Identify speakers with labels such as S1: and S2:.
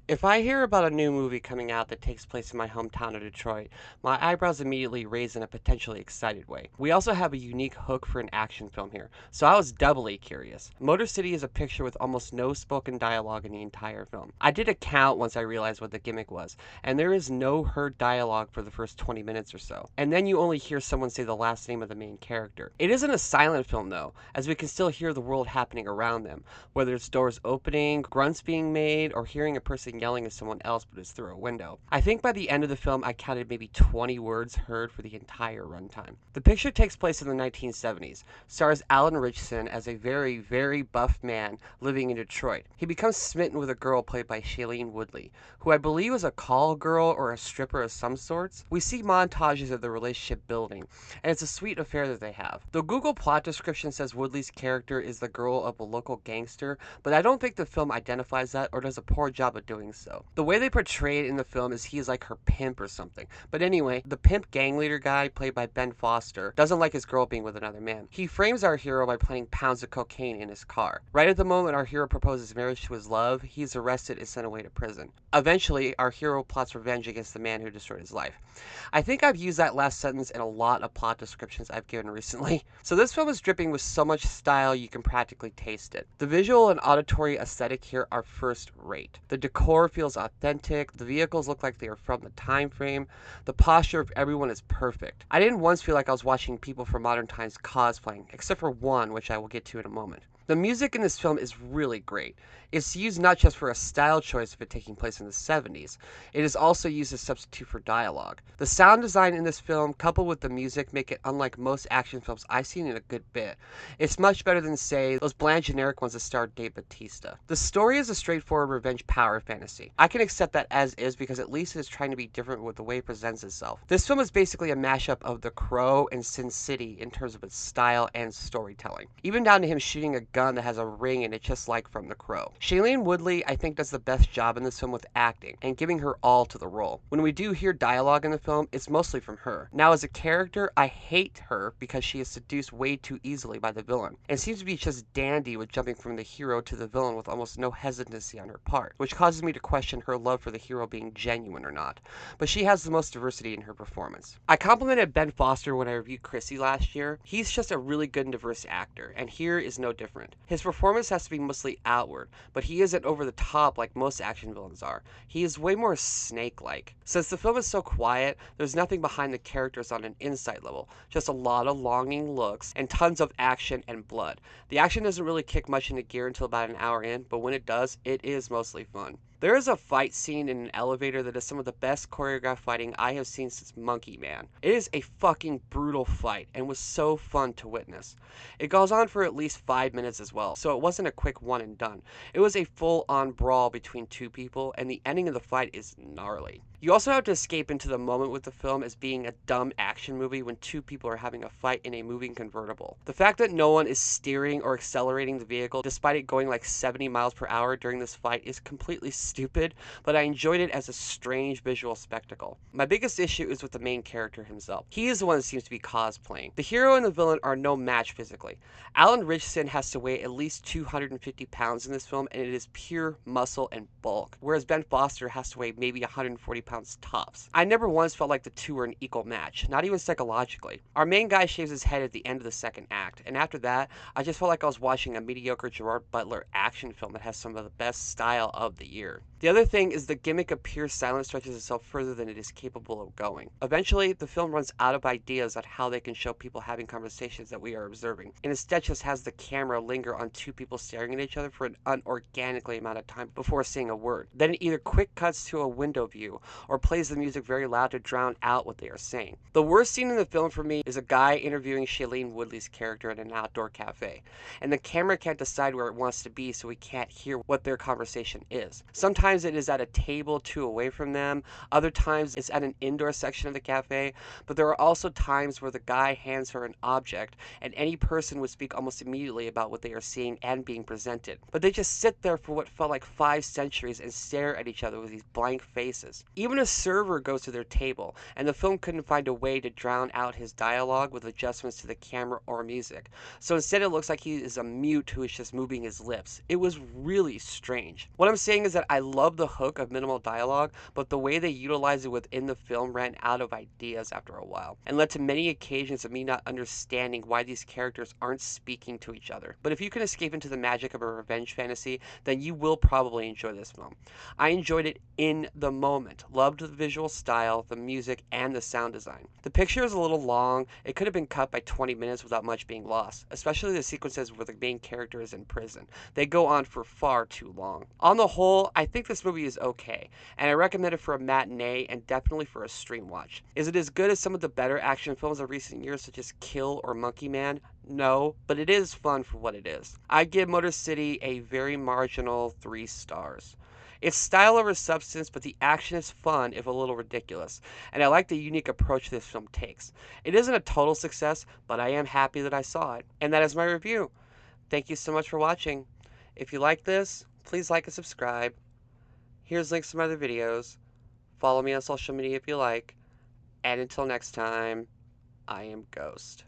S1: If I hear about a new movie coming out that takes place in my hometown of Detroit, my eyebrows immediately raise in a potentially excited way. We also have a unique hook for an action film here, so I was doubly curious. Motor City is a picture with almost no spoken dialogue in the entire film. I did a count once I realized what the gimmick was, and there is no heard dialogue for the first 20 minutes or so. And then you only hear someone say the last name of the main character. It isn't a silent film though, as we can still hear the world happening around them, whether it's doors opening, grunts being made, or hearing a person yelling at someone else but it's through a window. I think by the end of the film I counted maybe 20 words heard for the entire runtime. The picture takes place in the 1970s, stars Alan Ritchson as a very, very buff man living in Detroit. He becomes smitten with a girl played by Shailene Woodley, who I believe is a call girl or a stripper of some sorts. We see montages of the relationship building, and it's a sweet affair that they have. The Google plot description says Woodley's character is the girl of a local gangster, but I don't think the film identifies that or does a poor job of doing so. The way they portray it in the film is he's like her pimp or something. But anyway, the pimp gang leader guy, played by Ben Foster, doesn't like his girl being with another man. He frames our hero by planting pounds of cocaine in his car. Right at the moment our hero proposes marriage to his love, he's arrested and sent away to prison. Eventually, our hero plots revenge against the man who destroyed his life. I think I've used that last sentence in a lot of plot descriptions I've given recently. So this film is dripping with so much style you can practically taste it. The visual and auditory aesthetic here are first rate. The decor feels authentic, the vehicles look like they are from the time frame, the posture of everyone is perfect. I didn't once feel like I was watching people from modern times cosplaying, except for one, which I will get to in a moment. The music in this film is really great. It's used not just for a style choice of it taking place in the 70s, it is also used as a substitute for dialogue. The sound design in this film, coupled with the music, make it unlike most action films I've seen in a good bit. It's much better than, say, those bland generic ones that starred Dave Bautista. The story is a straightforward revenge power fantasy. I can accept that as is because at least it is trying to be different with the way it presents itself. This film is basically a mashup of The Crow and Sin City in terms of its style and storytelling. Even down to him shooting a gun that has a ring in it just like from The Crow. Shailene Woodley, I think, does the best job in this film with acting and giving her all to the role. When we do hear dialogue in the film, it's mostly from her. Now, as a character, I hate her because she is seduced way too easily by the villain and seems to be just dandy with jumping from the hero to the villain with almost no hesitancy on her part, which causes me to question her love for the hero being genuine or not. But she has the most diversity in her performance. I complimented Ben Foster when I reviewed Chrissy last year. He's just a really good and diverse actor, and here is no different. His performance has to be mostly outward, but he isn't over the top like most action villains are. He is way more snake-like. Since the film is so quiet, there's nothing behind the characters on an insight level, just a lot of longing looks and tons of action and blood. The action doesn't really kick much into gear until about an hour in, but when it does, it is mostly fun. There is a fight scene in an elevator that is some of the best choreographed fighting I have seen since Monkey Man. It is a fucking brutal fight and was so fun to witness. It goes on for at least 5 minutes as well, so it wasn't a quick one and done. It was a full-on brawl between two people, and the ending of the fight is gnarly. You also have to escape into the moment with the film as being a dumb action movie when two people are having a fight in a moving convertible. The fact that no one is steering or accelerating the vehicle despite it going like 70 miles per hour during this fight is completely stupid, but I enjoyed it as a strange visual spectacle. My biggest issue is with the main character himself. He is the one that seems to be cosplaying. The hero and the villain are no match physically. Alan Ritchson has to weigh at least 250 pounds in this film, and it is pure muscle and bulk, whereas Ben Foster has to weigh maybe 140 pounds tops. I never once felt like the two were an equal match, not even psychologically. Our main guy shaves his head at the end of the second act, and after that, I just felt like I was watching a mediocre Gerard Butler action film that has some of the best style of the year. The other thing is the gimmick of pure silence stretches itself further than it is capable of going. Eventually, the film runs out of ideas on how they can show people having conversations that we are observing, and instead just has the camera linger on two people staring at each other for an unorganically amount of time before saying a word. Then it either quick cuts to a window view or plays the music very loud to drown out what they are saying. The worst scene in the film for me is a guy interviewing Shailene Woodley's character in an outdoor cafe, and the camera can't decide where it wants to be so we can't hear what their conversation is. Sometimes it is at a table two away from them, other times it's at an indoor section of the cafe, but there are also times where the guy hands her an object and any person would speak almost immediately about what they are seeing and being presented. But they just sit there for what felt like 5 centuries and stare at each other with these blank faces. Even a server goes to their table, and the film couldn't find a way to drown out his dialogue with adjustments to the camera or music. So instead it looks like he is a mute who is just moving his lips. It was really strange. What I'm saying is that I love the hook of minimal dialogue, but the way they utilize it within the film ran out of ideas after a while, and led to many occasions of me not understanding why these characters aren't speaking to each other. But if you can escape into the magic of a revenge fantasy, then you will probably enjoy this film. I enjoyed it in the moment, loved the visual style, the music, and the sound design. The picture is a little long. It could have been cut by 20 minutes without much being lost, especially the sequences where the main character is in prison. They go on for far too long. On the whole, I think this movie is okay, and I recommend it for a matinee and definitely for a stream watch. Is it as good as some of the better action films of recent years, such as Kill or Monkey Man? No, but it is fun for what it is. I give Motor City a very marginal 3 stars. It's style over substance, but the action is fun, if a little ridiculous, and I like the unique approach this film takes. It isn't a total success, but I am happy that I saw it. And that is my review. Thank you so much for watching. If you like this, please like and subscribe. Here's links to my other videos. Follow me on social media if you like. And until next time, I am Ghost.